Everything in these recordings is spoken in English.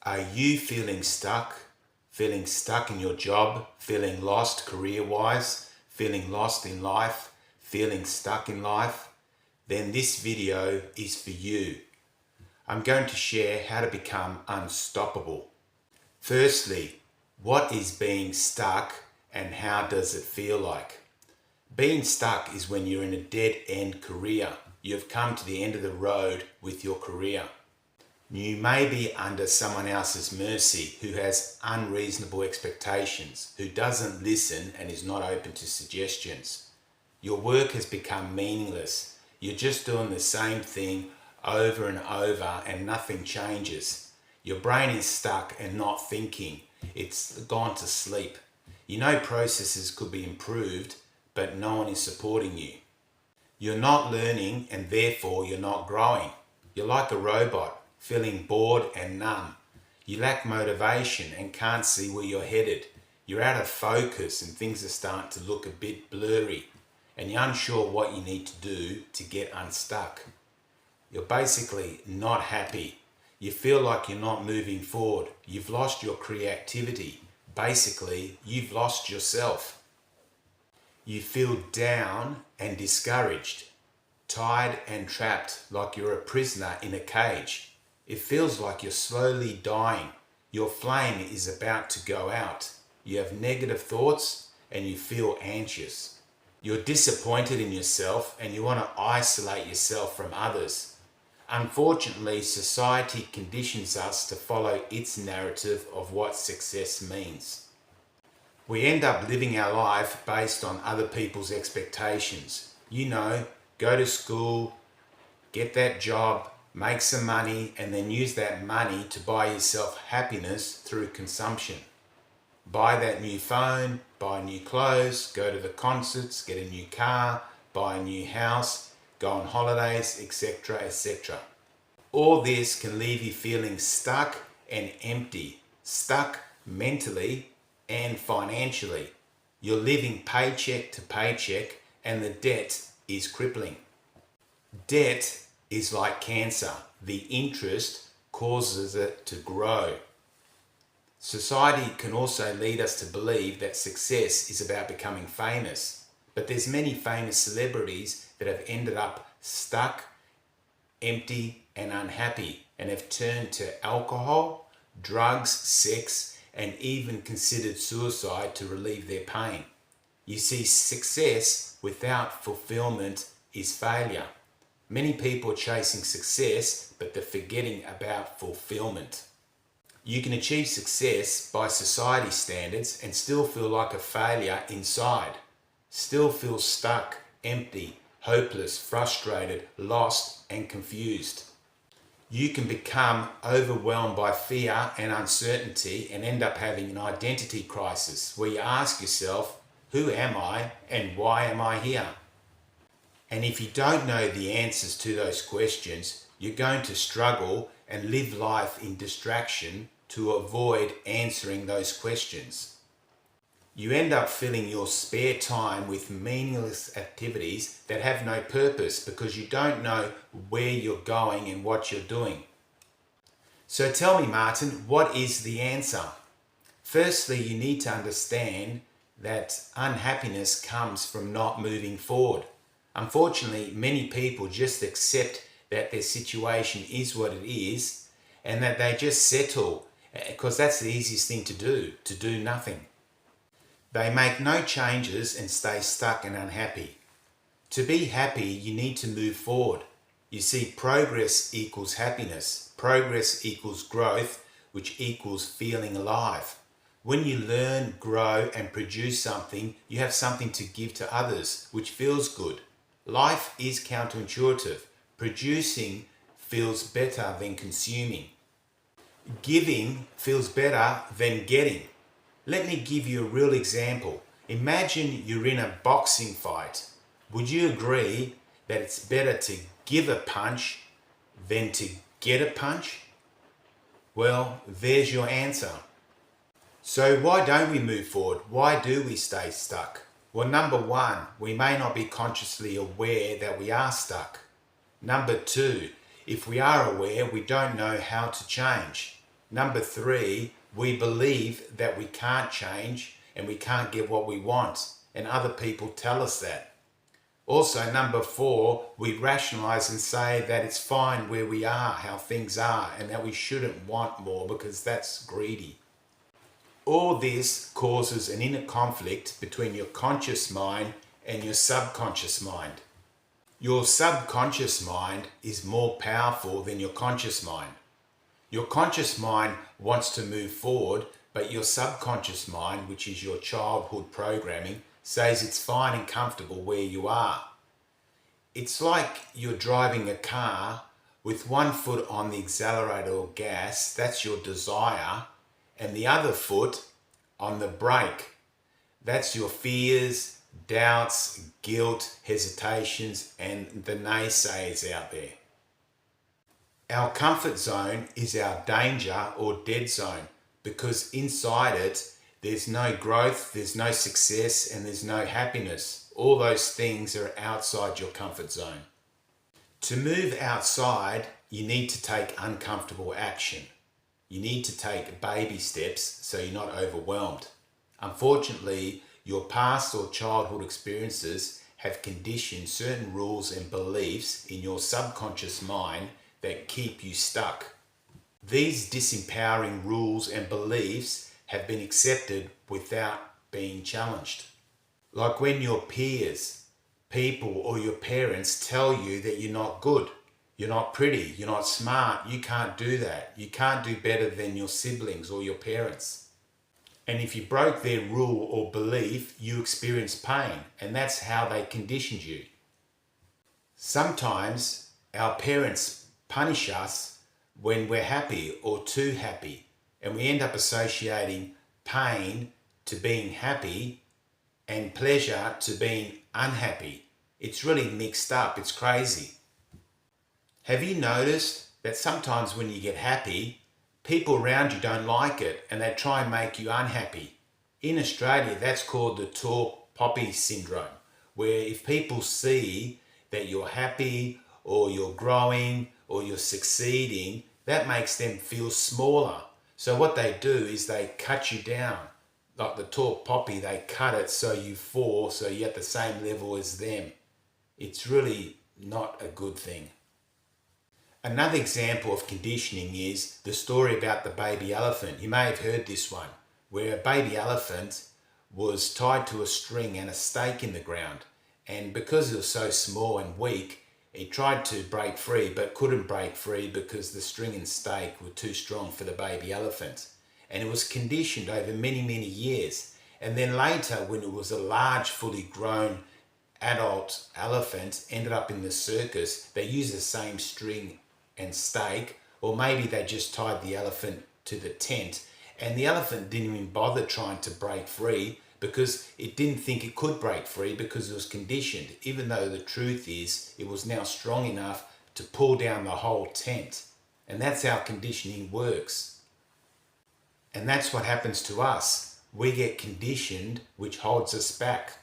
Are you feeling stuck? Feeling stuck in your job? Feeling lost career-wise? Feeling lost in life? Feeling stuck in life? Then this video is for you. I'm going to share how to become unstoppable. Firstly, what is being stuck and how does it feel like? Being stuck is when you're in a dead-end career. You've come to the end of the road with your career. You may be under someone else's mercy who has unreasonable expectations, who doesn't listen and is not open to suggestions. Your work has become meaningless. You're just doing the same thing over and over and nothing changes. Your brain is stuck and not thinking. It's gone to sleep. You know processes could be improved, but no one is supporting you. You're not learning and therefore you're not growing. You're like a robot, feeling bored and numb. You lack motivation and can't see where you're headed. You're out of focus and things are starting to look a bit blurry and you're unsure what you need to do to get unstuck. You're basically not happy. You feel like you're not moving forward. You've lost your creativity. Basically, you've lost yourself. You feel down and discouraged, tired and trapped like you're a prisoner in a cage. It feels like you're slowly dying. Your flame is about to go out. You have negative thoughts and you feel anxious. You're disappointed in yourself and you want to isolate yourself from others. Unfortunately, society conditions us to follow its narrative of what success means. We end up living our life based on other people's expectations. You know, go to school, get that job, make some money, and then use that money to buy yourself happiness through consumption. Buy that new phone, buy new clothes, go to the concerts, get a new car, buy a new house, go on holidays, etc., etc. All this can leave you feeling stuck and empty, stuck mentally and financially. You're living paycheck to paycheck and the debt is crippling. Debt is like cancer. The interest causes it to grow. Society can also lead us to believe that success is about becoming famous. But there's many famous celebrities that have ended up stuck, empty and unhappy and have turned to alcohol, drugs, sex and even considered suicide to relieve their pain. You see, success without fulfillment is failure. Many people are chasing success, but they're forgetting about fulfillment. You can achieve success by society standards and still feel like a failure inside. Still feel stuck, empty, hopeless, frustrated, lost and confused. You can become overwhelmed by fear and uncertainty and end up having an identity crisis where you ask yourself, who am I and why am I here? And if you don't know the answers to those questions, you're going to struggle and live life in distraction to avoid answering those questions. You end up filling your spare time with meaningless activities that have no purpose because you don't know where you're going and what you're doing. So tell me, Martin, what is the answer? Firstly, you need to understand that unhappiness comes from not moving forward. Unfortunately, many people just accept that their situation is what it is and that they just settle because that's the easiest thing to do nothing. They make no changes and stay stuck and unhappy. To be happy, you need to move forward. You see, progress equals happiness. Progress equals growth, which equals feeling alive. When you learn, grow and produce something, you have something to give to others, which feels good. Life is counterintuitive. Producing feels better than consuming. Giving feels better than getting. Let me give you a real example. Imagine you're in a boxing fight. Would you agree that it's better to give a punch than to get a punch? Well, there's your answer. So why don't we move forward? Why do we stay stuck? Well, number one, we may not be consciously aware that we are stuck. Number two, if we are aware, we don't know how to change. Number 3, we believe that we can't change and we can't get what we want, and other people tell us that. Also, number 4, we rationalize and say that it's fine where we are, how things are, and that we shouldn't want more because that's greedy. All this causes an inner conflict between your conscious mind and your subconscious mind. Your subconscious mind is more powerful than your conscious mind. Your conscious mind wants to move forward, but your subconscious mind, which is your childhood programming, says it's fine and comfortable where you are. It's like you're driving a car with one foot on the accelerator or gas, that's your desire, and the other foot on the brake, that's your fears, doubts, guilt, hesitations, and the naysayers out there. Our comfort zone is our danger or dead zone, because inside it, there's no growth, there's no success, and there's no happiness. All those things are outside your comfort zone. To move outside, you need to take uncomfortable action. You need to take baby steps so you're not overwhelmed. Unfortunately, your past or childhood experiences have conditioned certain rules and beliefs in your subconscious mind that keep you stuck. These disempowering rules and beliefs have been accepted without being challenged. Like when your peers, people, or your parents tell you that you're not good, you're not pretty, you're not smart, you can't do that, you can't do better than your siblings or your parents. And if you broke their rule or belief, you experience pain, and that's how they conditioned you. Sometimes our parents punish us when we're happy or too happy, and we end up associating pain to being happy and pleasure to being unhappy. It's really mixed up, it's crazy. Have you noticed that sometimes when you get happy, people around you don't like it and they try and make you unhappy? In Australia, that's called the tall poppy syndrome, where if people see that you're happy or you're growing or you're succeeding, that makes them feel smaller. So what they do is they cut you down. Like the tall poppy, they cut it so you fall, so you're at the same level as them. It's really not a good thing. Another example of conditioning is the story about the baby elephant. You may have heard this one, where a baby elephant was tied to a string and a stake in the ground. And because it was so small and weak, it tried to break free but couldn't break free because the string and stake were too strong for the baby elephant. And it was conditioned over many, many years. And then later, when it was a large, fully grown adult elephant, ended up in the circus, they used the same string and stake, or maybe they just tied the elephant to the tent, and the elephant didn't even bother trying to break free because it didn't think it could break free because it was conditioned, even though the truth is it was now strong enough to pull down the whole tent. And that's how conditioning works. And that's what happens to us. We get conditioned, which holds us back.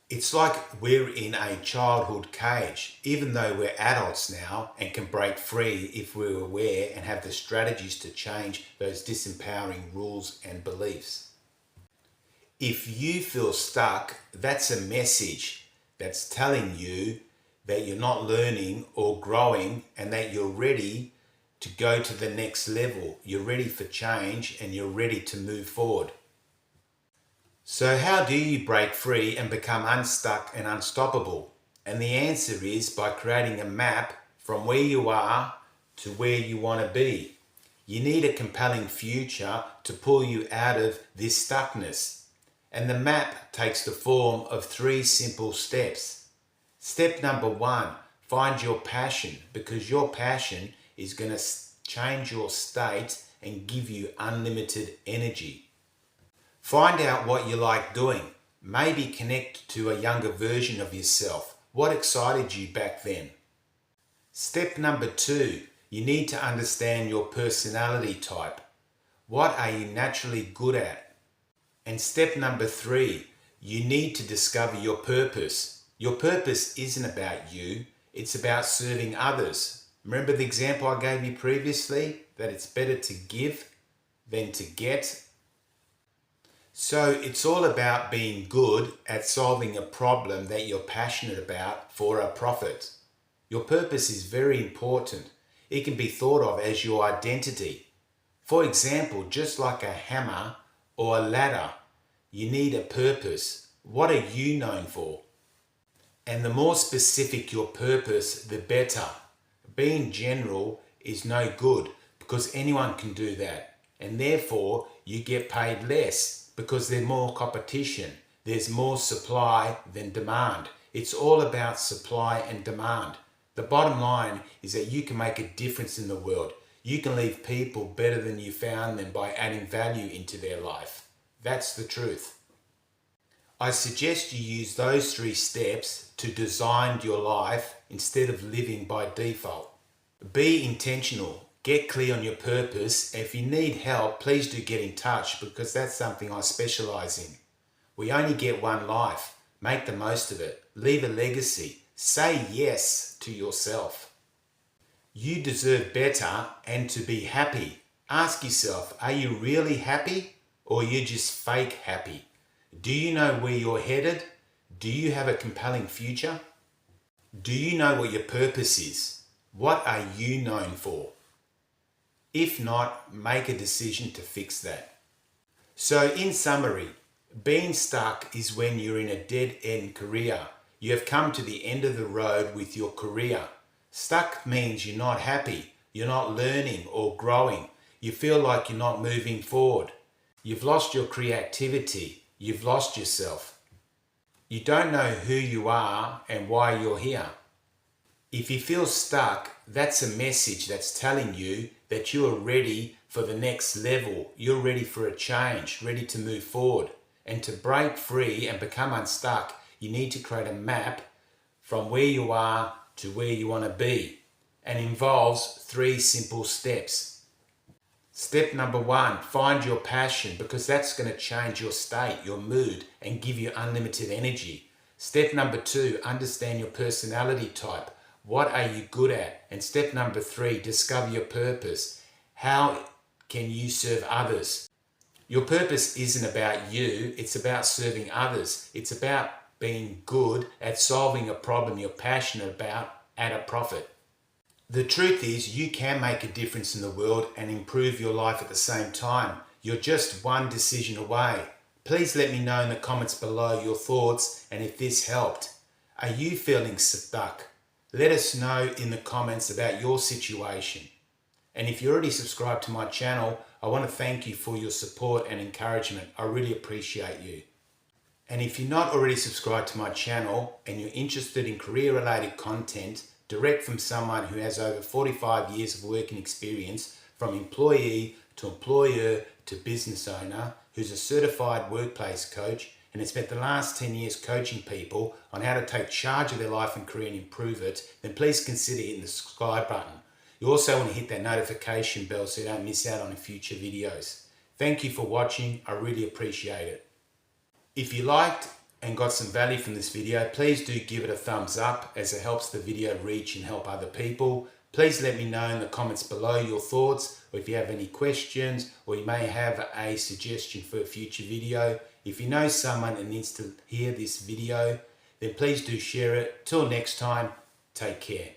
It's like we're in a childhood cage, even though we're adults now and can break free if we're aware and have the strategies to change those disempowering rules and beliefs. If you feel stuck, that's a message that's telling you that you're not learning or growing and that you're ready to go to the next level. You're ready for change and you're ready to move forward. So how do you break free and become unstuck and unstoppable? And the answer is by creating a map from where you are to where you want to be. You need a compelling future to pull you out of this stuckness. And the map takes the form of 3 simple steps. Step number 1, find your passion, because your passion is going to change your state and give you unlimited energy. Find out what you like doing. Maybe connect to a younger version of yourself. What excited you back then? Step number 2, you need to understand your personality type. What are you naturally good at? And step number 3, you need to discover your purpose. Your purpose isn't about you, it's about serving others. Remember the example I gave you previously, that it's better to give than to get? So it's all about being good at solving a problem that you're passionate about for a profit. Your purpose is very important. It can be thought of as your identity. For example, just like a hammer or a ladder, you need a purpose. What are you known for? And the more specific your purpose, the better. Being general is no good because anyone can do that. And therefore, you get paid less because there's more competition. There's more supply than demand. It's all about supply and demand. The bottom line is that you can make a difference in the world. You can leave people better than you found them by adding value into their life. That's the truth. I suggest you use those 3 steps to design your life instead of living by default. Be intentional. Get clear on your purpose. If you need help, please do get in touch because that's something I specialize in. We only get one life. Make the most of it. Leave a legacy. Say yes to yourself. You deserve better and to be happy. Ask yourself, are you really happy or are you just fake happy? Do you know where you're headed? Do you have a compelling future? Do you know what your purpose is? What are you known for? If not, make a decision to fix that. So in summary, being stuck is when you're in a dead-end career. You have come to the end of the road with your career. Stuck means you're not happy, you're not learning or growing. You feel like you're not moving forward. You've lost your creativity. You've lost yourself. You don't know who you are and why you're here. If you feel stuck, that's a message that's telling you that you are ready for the next level. You're ready for a change, ready to move forward. And to break free and become unstuck, you need to create a map from where you are to where you want to be. And involves 3 simple steps. Step number 1, find your passion because that's going to change your state, your mood, and give you unlimited energy. Step number 2, understand your personality type. What are you good at? And step number 3, discover your purpose. How can you serve others? Your purpose isn't about you, it's about serving others. It's about being good at solving a problem you're passionate about at a profit. The truth is you can make a difference in the world and improve your life at the same time. You're just one decision away. Please let me know in the comments below your thoughts and if this helped. Are you feeling stuck? Let us know in the comments about your situation. And if you're already subscribed to my channel, I want to thank you for your support and encouragement. I really appreciate you. And if you're not already subscribed to my channel and you're interested in career-related content, direct from someone who has over 45 years of working experience, from employee to employer to business owner, who's a certified workplace coach and has spent the last 10 years coaching people on how to take charge of their life and career and improve it, then please consider hitting the subscribe button. You also want to hit that notification bell so you don't miss out on future videos. Thank you for watching. I really appreciate it. If you liked and got some value from this video, please do give it a thumbs up as it helps the video reach and help other people. Please let me know in the comments below your thoughts, or if you have any questions, or you may have a suggestion for a future video. If you know someone that needs to hear this video, then please do share it. Till next time, take care.